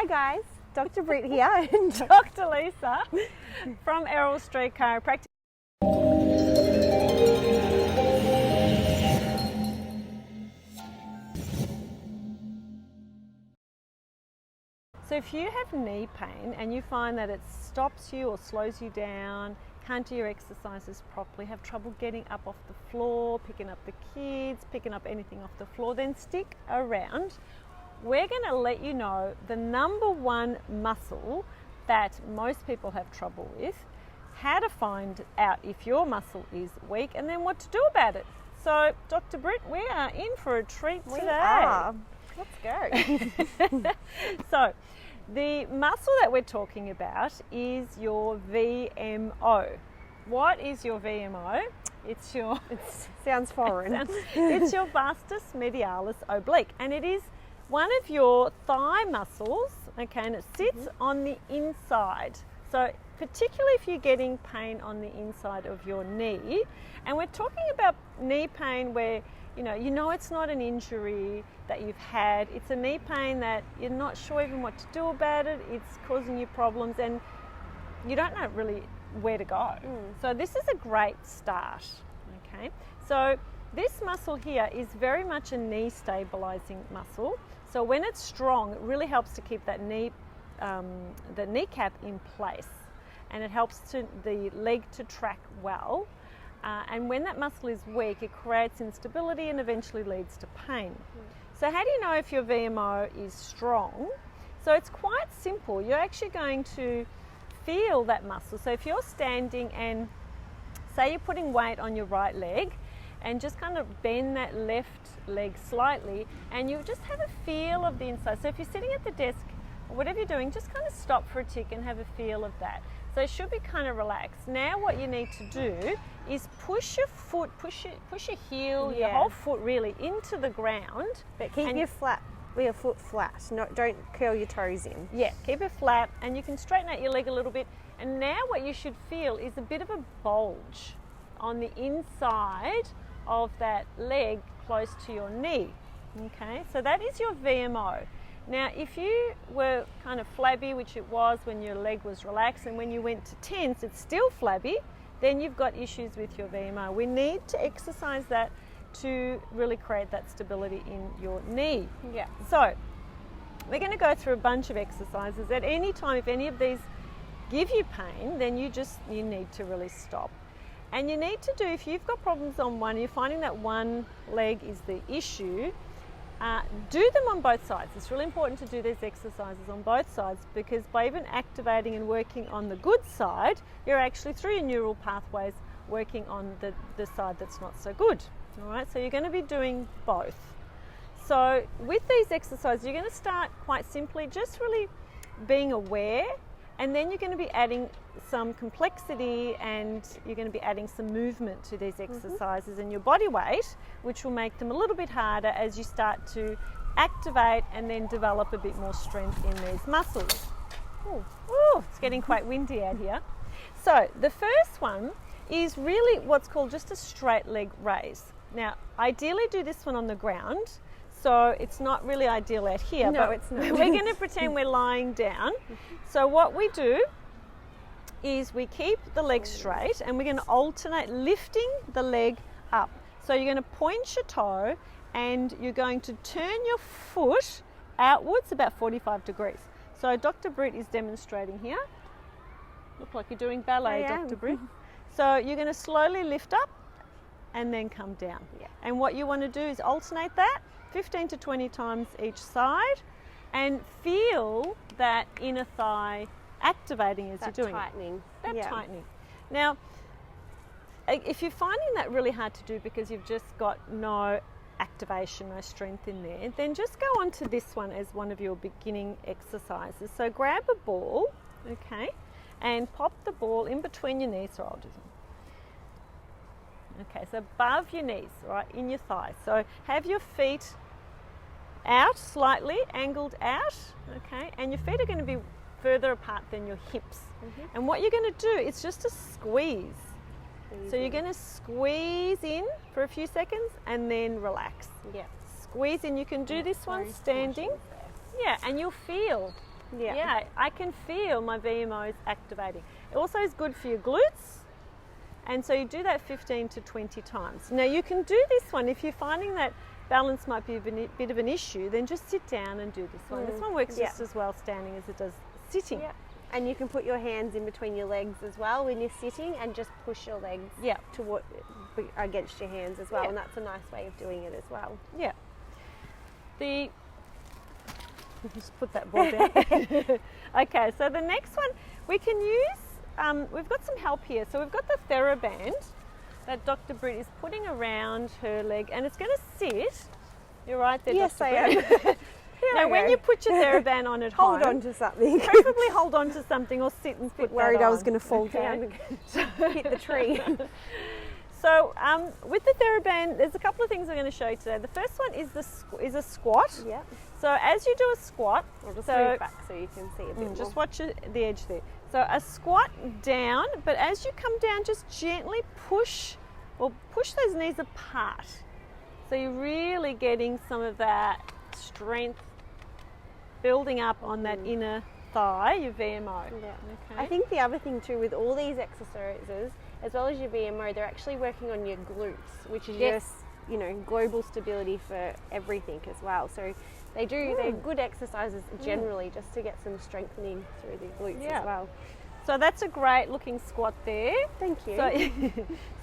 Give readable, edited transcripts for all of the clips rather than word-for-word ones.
Hi guys, Dr. Britt here and Dr. Lisa from Errol Street Chiropractic. So if you have knee pain and you find that it stops you or slows you down, can't do your exercises properly, have trouble getting up off the floor, picking up the kids, picking up anything off the floor, then stick around. We're going to let you know the number one muscle that most people have trouble with, how to find out if your muscle is weak, and then what to do about it. So, Dr. Britt, we are in for a treat today. We are. Let's go. So, the muscle that we're talking about is your VMO. What is your VMO? It sounds foreign. It's your Vastus Medialis Oblique, and it is one of your thigh muscles, okay, and it sits on the inside. So particularly if you're getting pain on the inside of your knee, and we're talking about knee pain where you know it's not an injury that you've had, it's a knee pain that you're not sure even what to do about it, it's causing you problems and you don't know really where to go. So this is a great start, okay? So this muscle here is very much a knee stabilizing muscle. So when it's strong, it really helps to keep that the kneecap in place, and it helps the leg to track well. And when that muscle is weak, it creates instability and eventually leads to pain. So how do you know if your VMO is strong? So it's quite simple. You're actually going to feel that muscle. So if you're standing and say you're putting weight on your right leg, and just kind of bend that left leg slightly, and you just have a feel of the inside. So if you're sitting at the desk or whatever you're doing, just kind of stop for a tick and have a feel of that. So it should be kind of relaxed. Now what you need to do is push your foot, push your heel, your whole foot really into the ground. But keep your foot flat. Don't curl your toes in. Yeah, keep it flat, and you can straighten out your leg a little bit. And now what you should feel is a bit of a bulge on the inside of that leg close to your knee. Okay, so that is your VMO. Now if you were kind of flabby, which it was when your leg was relaxed, and when you went to tense it's still flabby, then you've got issues with your VMO. We need to exercise that to really create that stability in your knee. Yeah. So we're going to go through a bunch of exercises. At any time, if any of these give you pain, then you need to really stop. And you need to do, if you've got problems on one, you're finding that one leg is the issue, do them on both sides. It's really important to do these exercises on both sides, because by even activating and working on the good side, you're actually through your neural pathways working on the side that's not so good. All right, so you're going to be doing both. So with these exercises, you're going to start quite simply, just really being aware, and then you're going to be adding some complexity, and you're going to be adding some movement to these exercises and your body weight, which will make them a little bit harder as you start to activate and then develop a bit more strength in these muscles. Ooh, it's getting quite windy out here. So the first one is really what's called just a straight leg raise. Now, ideally do this one on the ground. So it's not really ideal out here, no, but it's not. We're going to pretend we're lying down. So what we do is we keep the leg straight, and we're going to alternate lifting the leg up. So you're going to point your toe, and you're going to turn your foot outwards about 45 degrees. So Dr. Britt is demonstrating here. Look like you're doing ballet, Dr. Britt. So you're going to slowly lift up and then come down. Yeah. And what you want to do is alternate that 15 to 20 times each side, and feel that inner thigh activating as you're doing tightening. That tightening. Now, if you're finding that really hard to do because you've just got no activation, no strength in there, then just go on to this one as one of your beginning exercises. So grab a ball, okay, and pop the ball in between your knees. So I'll do some. Okay, so above your knees, right, in your thighs. So have your feet out slightly, angled out, okay, and your feet are going to be further apart than your hips. And what you're going to do is just a squeeze. So you're going to squeeze in for a few seconds and then relax. Yeah. Squeeze in. You can do this one standing. Yeah, and you'll feel Yeah. Yeah, I can feel my VMOs activating. It also is good for your glutes. And so you do that 15 to 20 times. Now you can do this one if you're finding that balance might be a bit of an issue, then just sit down and do this one. This one works just as well standing as it does sitting. Yeah. And you can put your hands in between your legs as well when you're sitting and just push your legs against your hands as well. Yeah. And that's a nice way of doing it as well. Yeah. Just put that ball down. Okay, so the next one we can use, we've got some help here. So we've got the TheraBand that Dr. Britt is putting around her leg, and it's going to sit. You're right there, Yes, Dr. I Britt. am. Now, when you put your TheraBand on at Hold home, on to something. preferably hold on to something or sit and put Worried that I was on. going to fall Okay. down and hit the tree. So with the TheraBand, there's a couple of things I'm going to show you today. The first one is a squat. Yeah. So as you do a squat, I'll just so move back so you can see a bit more. just watch the edge there. So a squat down, but as you come down, just gently push those knees apart. So you're really getting some of that strength building up on that inner thigh, your VMO. Yeah. Okay. I think the other thing too with all these exercises, as well as your VMO, they're actually working on your glutes, which is Yes. your global stability for everything as well. So they're good exercises generally just to get some strengthening through the glutes as well. So that's a great looking squat there. Thank you.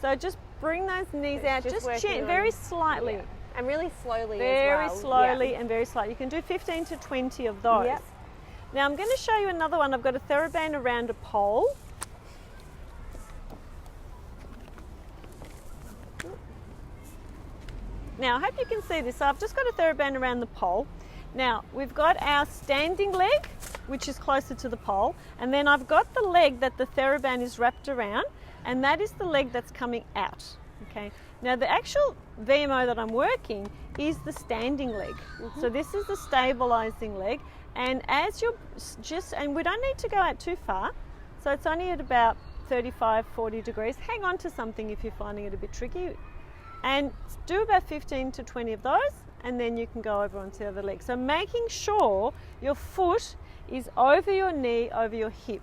So just bring those knees out, just just working on- very slightly. Yeah. And really slowly Very as well. slowly Yeah. and very slightly. You can do 15 to 20 of those. Yep. Now I'm going to show you another one. I've got a TheraBand around a pole. Now I hope you can see this. So I've just got a TheraBand around the pole. Now we've got our standing leg, which is closer to the pole, and then I've got the leg that the TheraBand is wrapped around, and that is the leg that's coming out. Okay. Now the actual VMO that I'm working is the standing leg. So this is the stabilizing leg, and as you're and we don't need to go out too far, so it's only at about 35-40 degrees. Hang on to something if you're finding it a bit tricky, and do about 15 to 20 of those, and then you can go over onto the other leg. So making sure your foot is over your knee, over your hip.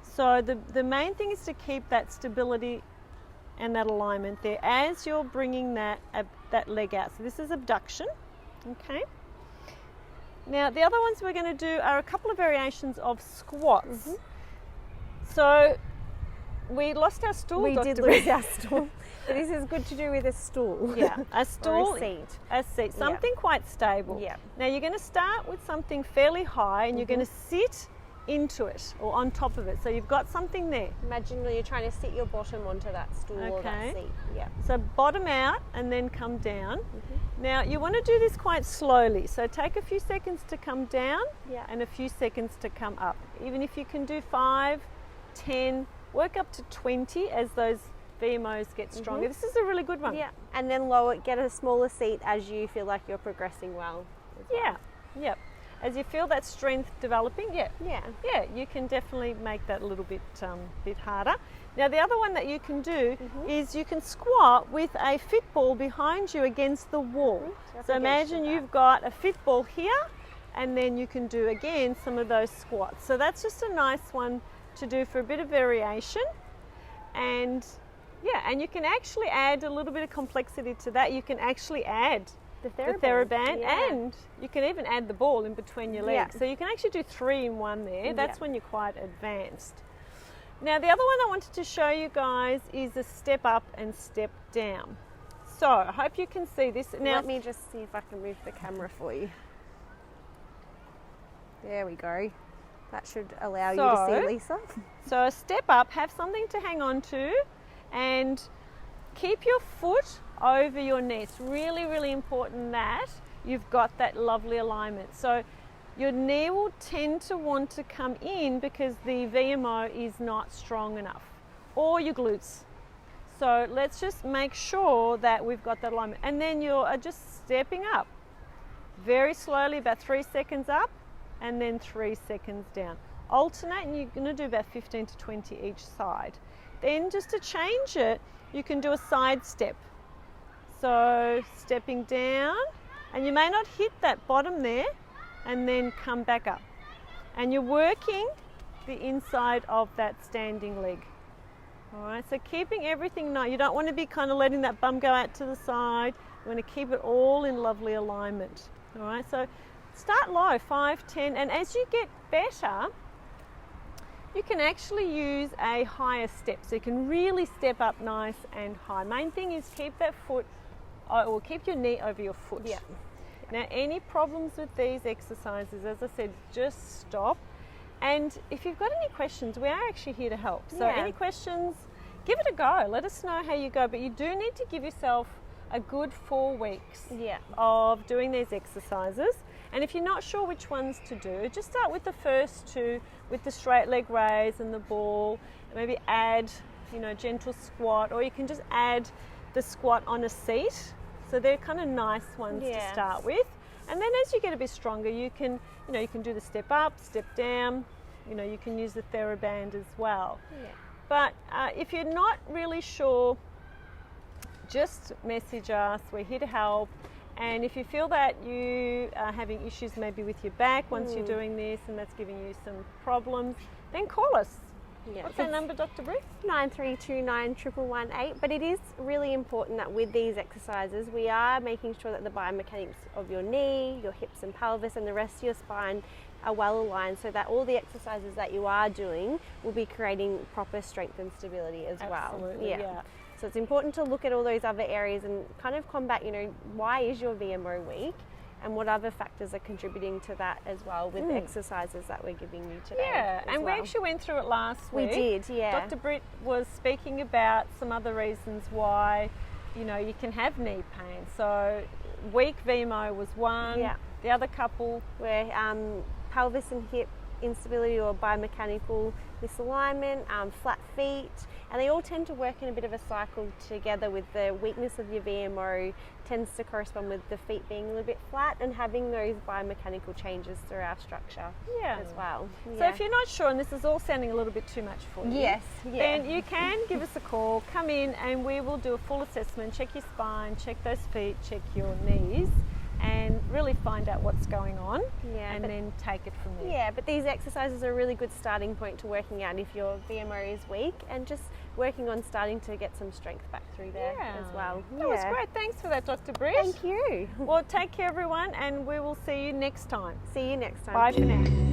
So the main thing is to keep that stability and that alignment there as you're bringing that leg out. So this is abduction, okay? Now the other ones we're going to do are a couple of variations of squats. So we lost our stool, We Dr. did lose our stool. But this is good to do with a stool. Yeah, a stool, Or a seat. a seat, something quite stable. Yeah. Now you're going to start with something fairly high, and you're going to sit into it or on top of it. So you've got something there. Imagine you're trying to sit your bottom onto that stool or that Okay. seat. Yeah. So bottom out and then come down. Now you want to do this quite slowly. So take a few seconds to come down and a few seconds to come up. Even if you can do 5, 10, work up to 20 as those VMOs get stronger. This is a really good one. Yeah. And then lower it, get a smaller seat as you feel like you're progressing well. Yeah. Yep. As you feel that strength developing, Yeah. you can definitely make that a little bit harder. Now the other one that you can do is you can squat with a fit ball behind you against the wall. So imagine you've got a fit ball here, and then you can do again some of those squats. So that's just a nice one to do for a bit of variation. And and you can actually add a little bit of complexity to that. You can actually add the TheraBand, and you can even add the ball in between your legs. So you can actually do 3 in 1 there. That's when you're quite advanced. Now the other one I wanted to show you guys is a step up and step down. So I hope you can see this. Now Let me just see if I can move the camera for you. There we go. That should allow you to see Lisa. So a step up, have something to hang on to, and keep your foot over your knee. It's really, really important that you've got that lovely alignment. So your knee will tend to want to come in because the VMO is not strong enough, or your glutes. So let's just make sure that we've got that alignment. And then you're just stepping up very slowly, about 3 seconds up and then 3 seconds down. Alternate, and you're going to do about 15 to 20 each side. Then just to change it, you can do a side step. So stepping down, and you may not hit that bottom there, and then come back up. And you're working the inside of that standing leg. All right, so keeping everything nice. You don't want to be kind of letting that bum go out to the side. You want to keep it all in lovely alignment. All right, so start low, 5, 10, and as you get better, you can actually use a higher step. So you can really step up nice and high. Main thing is keep that foot, or keep your knee over your foot. Yeah. Now, any problems with these exercises, as I said, just stop. And if you've got any questions, we are actually here to help. So any questions, give it a go. Let us know how you go. But you do need to give yourself a good 4 weeks of doing these exercises. And if you're not sure which ones to do, just start with the first 2 with the straight leg raise and the ball. Maybe add, gentle squat, or you can just add the squat on a seat. So they're kind of nice ones to start with. And then as you get a bit stronger, you can do the step up, step down. You can use the TheraBand as well. Yeah. But if you're not really sure, just message us. We're here to help. And if you feel that you are having issues maybe with your back once you're doing this and that's giving you some problems, then call us. Yeah. What's that number, Dr. Brie? 93291118. But it is really important that with these exercises, we are making sure that the biomechanics of your knee, your hips and pelvis and the rest of your spine are well aligned, so that all the exercises that you are doing will be creating proper strength and stability as well. Absolutely, yeah. So it's important to look at all those other areas and kind of combat, why is your VMO weak and what other factors are contributing to that as well with the exercises that we're giving you today. Yeah, and we actually went through it last week. We did, yeah. Dr. Britt was speaking about some other reasons why, you can have knee pain. So weak VMO was one. Yeah. The other couple were pelvis and hip instability or biomechanical misalignment, flat feet, and they all tend to work in a bit of a cycle together, with the weakness of your VMO tends to correspond with the feet being a little bit flat and having those biomechanical changes through our structure as well. So if you're not sure, and this is all sounding a little bit too much for you, then you can give us a call, come in and we will do a full assessment, check your spine, check those feet, check your knees, and really find out what's going on and then take it from there. Yeah, but these exercises are a really good starting point to working out if your VMO is weak and just working on starting to get some strength back through there as well. That was great. Thanks for that, Dr. Britt. Thank you. Well, take care everyone, and we will see you next time. See you next time. Bye for now.